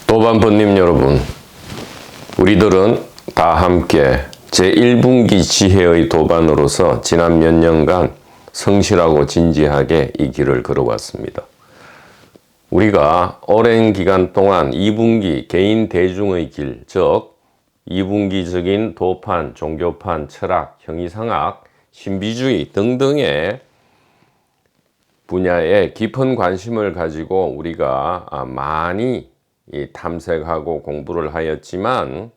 도반번님 여러분, 우리들은 다 함께 제1분기 지혜의 도반으로서 지난 몇 년간 성실하고 진지하게 이 길을 걸어왔습니다. 우리가 오랜 기간 동안 2분기 개인 대중의 길, 즉 2분기적인 도판, 종교판, 철학, 형이상학, 신비주의 등등의 분야에 깊은 관심을 가지고 우리가 많이 탐색하고 공부를 하였지만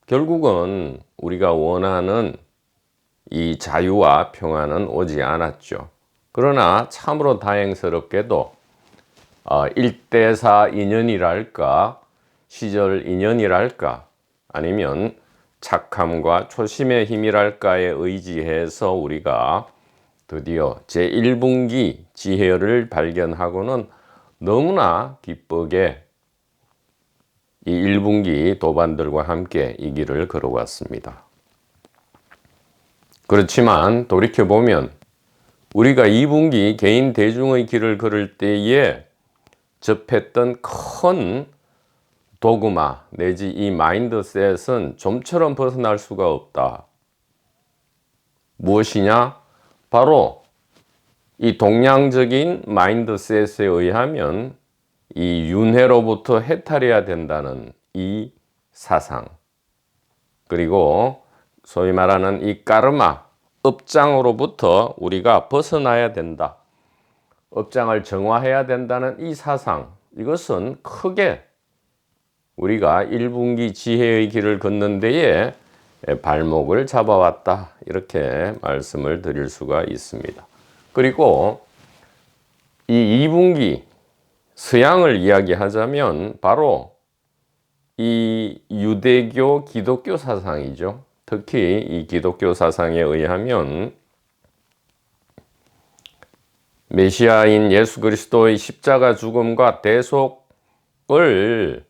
결국은 우리가 원하는 이 자유와 평안은 오지 않았죠. 그러나 참으로 다행스럽게도 1대4 인연이랄까, 시절 인연이랄까, 아니면 착함과 초심의 힘이랄까에 의지해서 우리가 드디어 제1분기 지혜를 발견하고는 너무나 기쁘게 이 1분기 도반들과 함께 이 길을 걸어왔습니다. 그렇지만 돌이켜보면 우리가 2분기 개인 대중의 길을 걸을 때에 접했던 큰 도그마 내지 이 마인드셋은 좀처럼 벗어날 수가 없다. 무엇이냐? 바로 이 동양적인 마인드셋에 의하면 이 윤회로부터 해탈해야 된다는 이 사상, 그리고 소위 말하는 이 까르마, 업장으로부터 우리가 벗어나야 된다, 업장을 정화해야 된다는 이 사상, 이것은 크게 우리가 1분기 지혜의 길을 걷는 데에 발목을 잡아왔다, 이렇게 말씀을 드릴 수가 있습니다. 그리고 이 2분기 서양을 이야기하자면 바로 이 유대교, 기독교 사상이죠. 특히 이 기독교 사상에 의하면 메시아인 예수 그리스도의 십자가 죽음과 대속을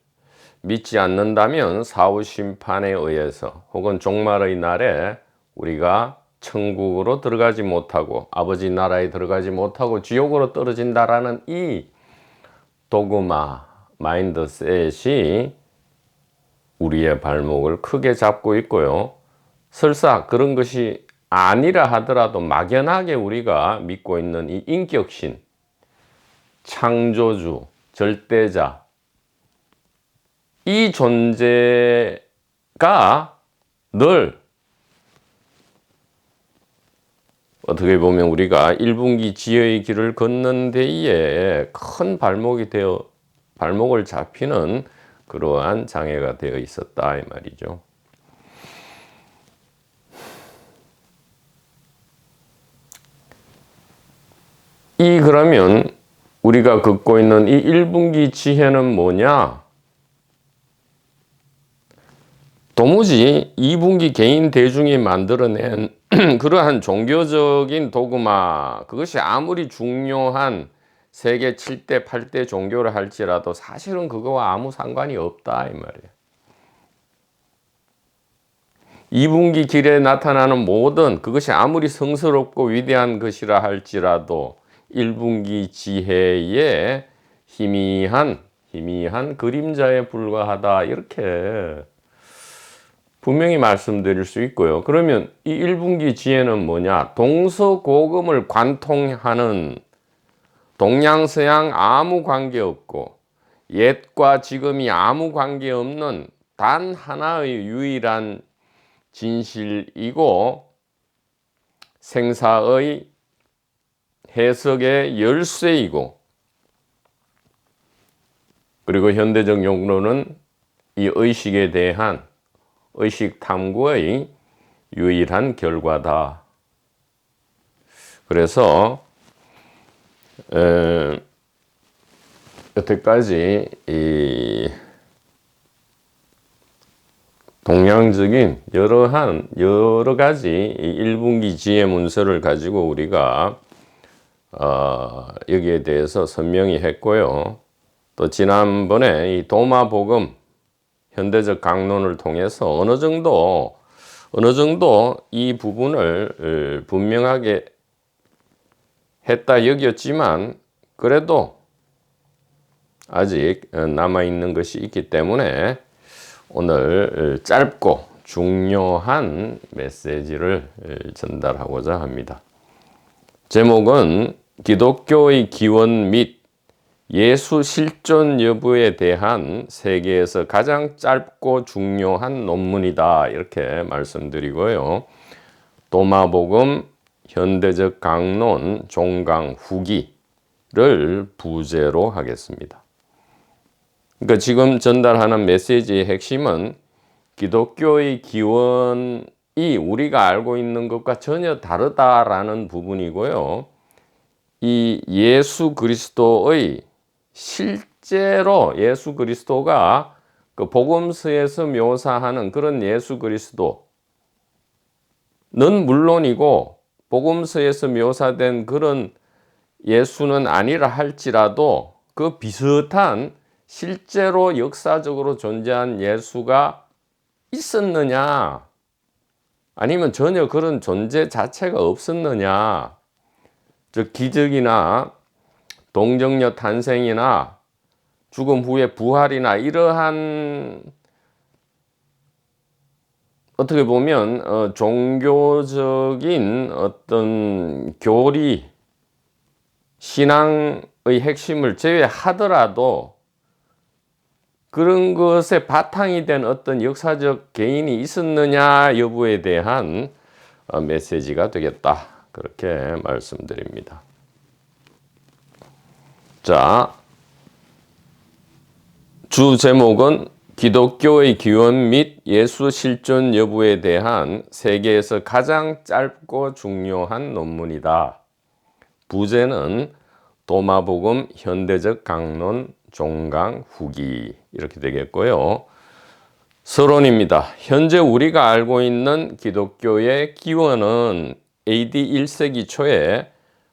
믿지 않는다면 사후 심판에 의해서 혹은 종말의 날에 우리가 천국으로 들어가지 못하고 아버지 나라에 들어가지 못하고 지옥으로 떨어진다라는 이 도그마, 마인드셋이 우리의 발목을 크게 잡고 있고요. 설사 그런 것이 아니라 하더라도 막연하게 우리가 믿고 있는 이 인격신, 창조주, 절대자, 이 존재가 늘 어떻게 보면 우리가 1분기 지혜의 길을 걷는 데에 큰 발목을 잡히는 그러한 장애가 되어 있었다, 이 말이죠. 그러면 우리가 걷고 있는 이 1분기 지혜는 뭐냐? 도무지 2분기 개인 대중이 만들어낸 그러한 종교적인 도그마, 그것이 아무리 중요한 세계 7대, 8대 종교를 할지라도 사실은 그거와 아무 상관이 없다, 이 말이에요. 2분기 길에 나타나는 모든 그것이 아무리 성스럽고 위대한 것이라 할지라도 1분기 지혜의 희미한 그림자에 불과하다, 이렇게 분명히 말씀드릴 수 있고요. 그러면 이 1분기 지혜는 뭐냐? 동서고금을 관통하는, 동양서양 아무 관계없고 옛과 지금이 아무 관계없는 단 하나의 유일한 진실이고 생사의 해석의 열쇠이고, 그리고 현대적 용어로는 이 의식에 대한 의식 탐구의 유일한 결과다. 그래서 여태까지 이 동양적인 여러 가지 이 1분기 지혜 문서를 가지고 우리가 여기에 대해서 설명이 했고요. 또 지난번에 이 도마복음 현대적 강론을 통해서 어느 정도 이 부분을 분명하게 했다 여겼지만, 그래도 아직 남아있는 것이 있기 때문에 오늘 짧고 중요한 메시지를 전달하고자 합니다. 제목은 기독교의 기원 및 예수 실존 여부에 대한 세계에서 가장 짧고 중요한 논문이다, 이렇게 말씀드리고요. 도마복음 현대적 강론 종강 후기를 부제로 하겠습니다. 그러니까 지금 전달하는 메시지의 핵심은 기독교의 기원이 우리가 알고 있는 것과 전혀 다르다라는 부분이고요. 이 예수 그리스도의 실제로 예수 그리스도가 그 복음서에서 묘사하는 그런 예수 그리스도는 물론이고, 복음서에서 묘사된 그런 예수는 아니라 할지라도 그 비슷한 실제로 역사적으로 존재한 예수가 있었느냐, 아니면 전혀 그런 존재 자체가 없었느냐, 즉 기적이나 동정녀 탄생이나 죽음 후의 부활이나 이러한 어떻게 보면 종교적인 어떤 교리, 신앙의 핵심을 제외하더라도 그런 것에 바탕이 된 어떤 역사적 개인이 있었느냐 여부에 대한 메시지가 되겠다, 그렇게 말씀드립니다. 자, 주 제목은 기독교의 기원 및 예수 실존 여부에 대한 세계에서 가장 짧고 중요한 논문이다. 부제는 도마복음 현대적 강론 종강 후기, 이렇게 되겠고요. 서론입니다. 현재 우리가 알고 있는 기독교의 기원은 AD 1세기 초에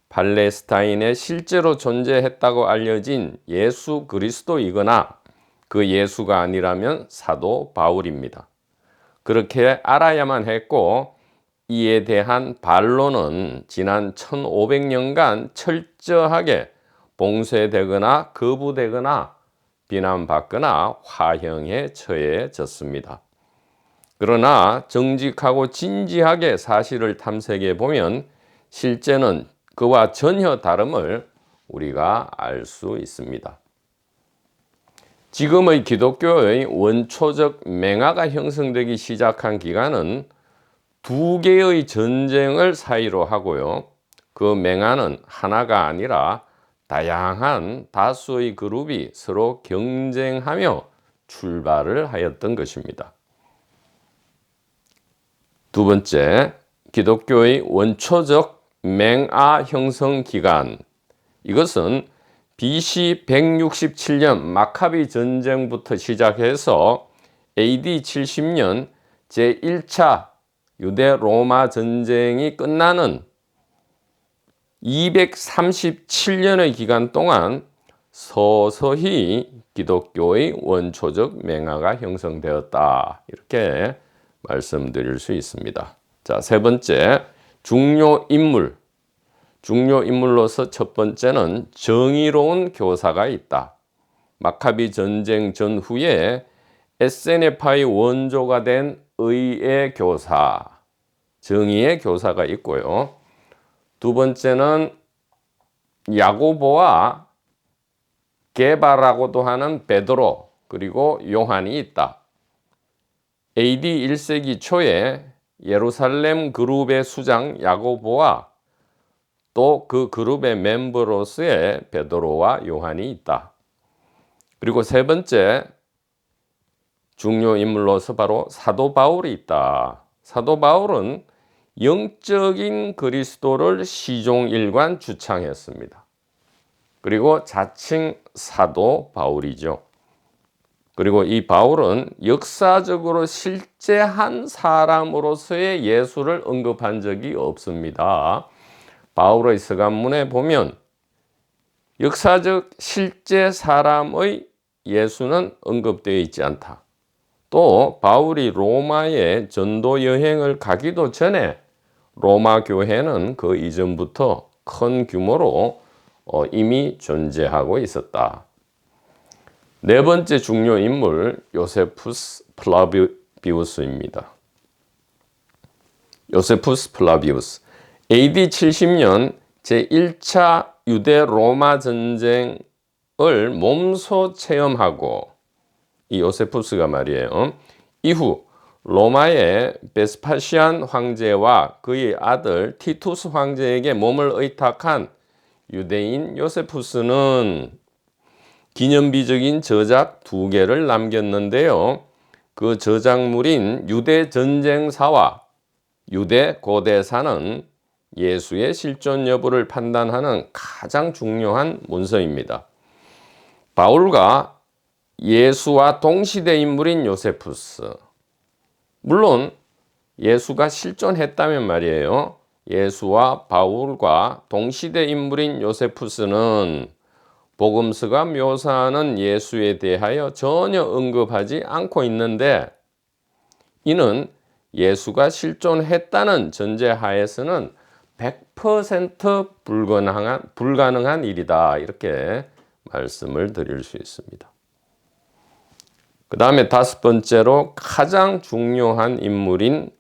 팔레스타인에 실제로 존재했다고 알려진 예수 그리스도이거나 그 예수가 아니라면 사도 바울입니다. 그렇게 알아야만 했고, 이에 대한 반론은 지난 1500년간 철저하게 봉쇄되거나 거부되거나 비난받거나 화형에 처해졌습니다. 그러나 정직하고 진지하게 사실을 탐색해 보면 실제는 그와 전혀 다름을 우리가 알 수 있습니다. 지금의 기독교의 원초적 맹아가 형성되기 시작한 기간은 두 개의 전쟁을 사이로 하고요. 그 맹아는 하나가 아니라 다양한 다수의 그룹이 서로 경쟁하며 출발을 하였던 것입니다. 두 번째, 기독교의 원초적 맹아 형성 기간, 이것은 BC 167년 마카비 전쟁부터 시작해서 AD 70년 제1차 유대 로마 전쟁이 끝나는 237년의 기간 동안 서서히 기독교의 원초적 맹아가 형성되었다, 이렇게 말씀드릴 수 있습니다. 자, 세 번째, 중요 인물로서 첫 번째는 정의로운 교사가 있다. 마카비 전쟁 전후에 에세네파의 원조가 된 의의 교사, 정의의 교사가 있고요. 두 번째는 야고보와 게바라고도 하는 베드로, 그리고 요한이 있다. AD 1세기 초에 예루살렘 그룹의 수장 야고보와 또 그 그룹의 멤버로서의 베드로와 요한이 있다. 그리고 세 번째 중요 인물로서 바로 사도 바울이 있다. 사도 바울은 영적인 그리스도를 시종일관 주창했습니다. 그리고 자칭 사도 바울이죠. 그리고 이 바울은 역사적으로 실제한 사람으로서의 예수를 언급한 적이 없습니다. 바울의 서간문에 보면 역사적 실제 사람의 예수는 언급되어 있지 않다. 또 바울이 로마에 전도 여행을 가기도 전에 로마 교회는 그 이전부터 큰 규모로 이미 존재하고 있었다. 네 번째 중요 인물 요세푸스 플라비우스입니다. 요세푸스 플라비우스 AD 70년 제1차 유대 로마 전쟁을 몸소 체험하고 이 요세푸스가 말이에요. 이후 로마의 베스파시안 황제와 그의 아들 티투스 황제에게 몸을 의탁한 유대인 요세푸스는 기념비적인 저작 2개를 남겼는데요. 그 저작물인 유대 전쟁사와 유대 고대사는 예수의 실존 여부를 판단하는 가장 중요한 문서입니다. 바울과 예수와 동시대 인물인 요세푸스. 물론 예수가 실존했다면 말이에요. 예수와 바울과 동시대 인물인 요세푸스는 복음서가 묘사하는 예수에 대하여 전혀 언급하지 않고 있는데 이는 예수가 실존했다는 전제하에서는 100% 불가능한 일이다. 이렇게 말씀을 드릴 수 있습니다. 그 다음에 5번째로 가장 중요한 인물인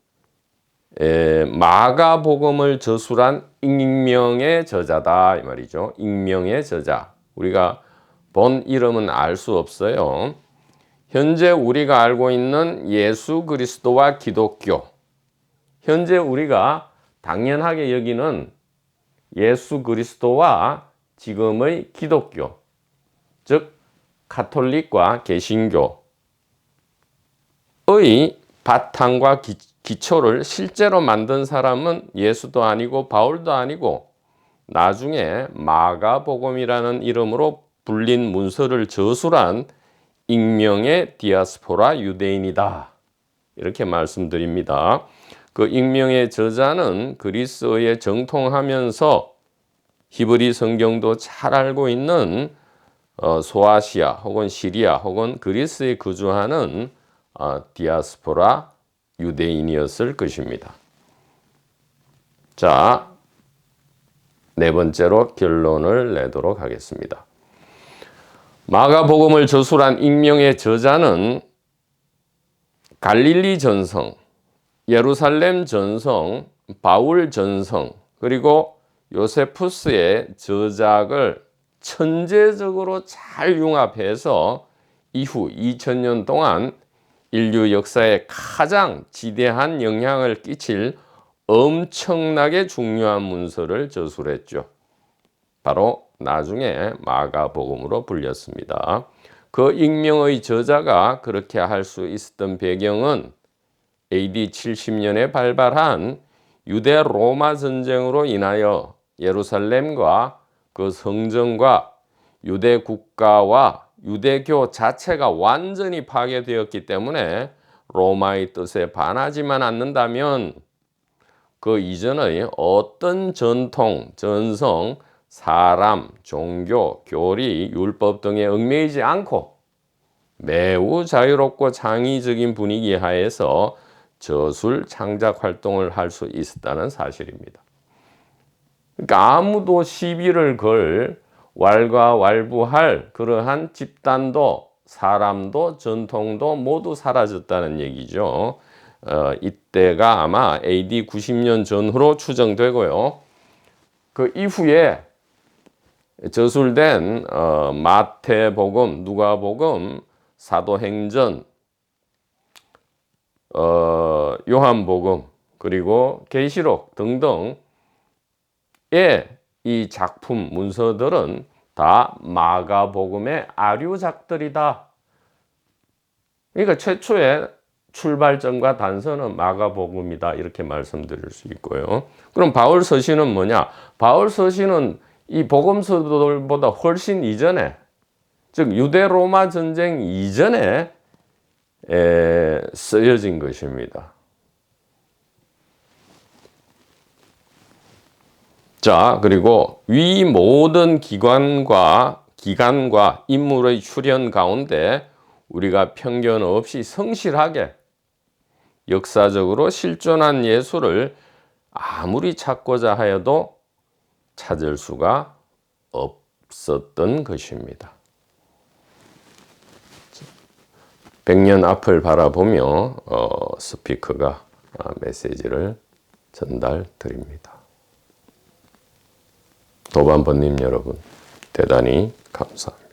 마가복음을 저술한 익명의 저자다 이 말이죠. 익명의 저자. 우리가 본 이름은 알 수 없어요. 현재 우리가 알고 있는 예수 그리스도와 기독교, 현재 우리가 당연하게 여기는 예수 그리스도와 지금의 기독교, 즉 가톨릭과 개신교의 바탕과 기초를 실제로 만든 사람은 예수도 아니고 바울도 아니고 나중에 마가복음이라는 이름으로 불린 문서를 저술한 익명의 디아스포라 유대인이다. 이렇게 말씀드립니다. 그 익명의 저자는 그리스어에 정통하면서 히브리 성경도 잘 알고 있는 소아시아 혹은 시리아 혹은 그리스에 거주하는 디아스포라 유대인이었을 것입니다. 자, 네 번째로 결론을 내도록 하겠습니다. 마가복음을 저술한 익명의 저자는 갈릴리 전성, 예루살렘 전성, 바울 전성, 그리고 요세푸스의 저작을 천재적으로 잘 융합해서 이후 2000년 동안 인류 역사에 가장 지대한 영향을 끼칠 엄청나게 중요한 문서를 저술했죠. 바로 나중에 마가복음으로 불렸습니다. 그 익명의 저자가 그렇게 할 수 있었던 배경은 AD 70년에 발발한 유대 로마 전쟁으로 인하여 예루살렘과 그 성전과 유대 국가와 유대교 자체가 완전히 파괴되었기 때문에 로마의 뜻에 반하지만 않는다면 그 이전의 어떤 전통, 전성, 사람, 종교, 교리, 율법 등에 얽매이지 않고 매우 자유롭고 창의적인 분위기 하에서 저술 창작 활동을 할 수 있었다는 사실입니다. 그러니까 아무도 시비를 걸 왈가왈부할 그러한 집단도 사람도 전통도 모두 사라졌다는 얘기죠. 이때가 아마 AD 90년 전후로 추정되고요. 그 이후에 저술된 마태복음, 누가복음, 사도행전, 요한복음, 그리고 계시록 등등의 이 작품 문서들은 다 마가복음의 아류작들이다. 그러니까 최초의 출발점과 단서는 마가복음이다. 이렇게 말씀드릴 수 있고요. 그럼 바울 서신은 뭐냐? 바울 서신은 이 복음서들보다 훨씬 이전에, 즉 유대 로마 전쟁 이전에 쓰여진 것입니다. 자, 그리고 위 모든 기간과 인물의 출현 가운데 우리가 편견 없이 성실하게 역사적으로 실존한 예수를 아무리 찾고자 하여도 찾을 수가 없었던 것입니다. 100년 앞을 바라보며 스피커가 메시지를 전달 드립니다. 도반번님 여러분, 대단히 감사합니다.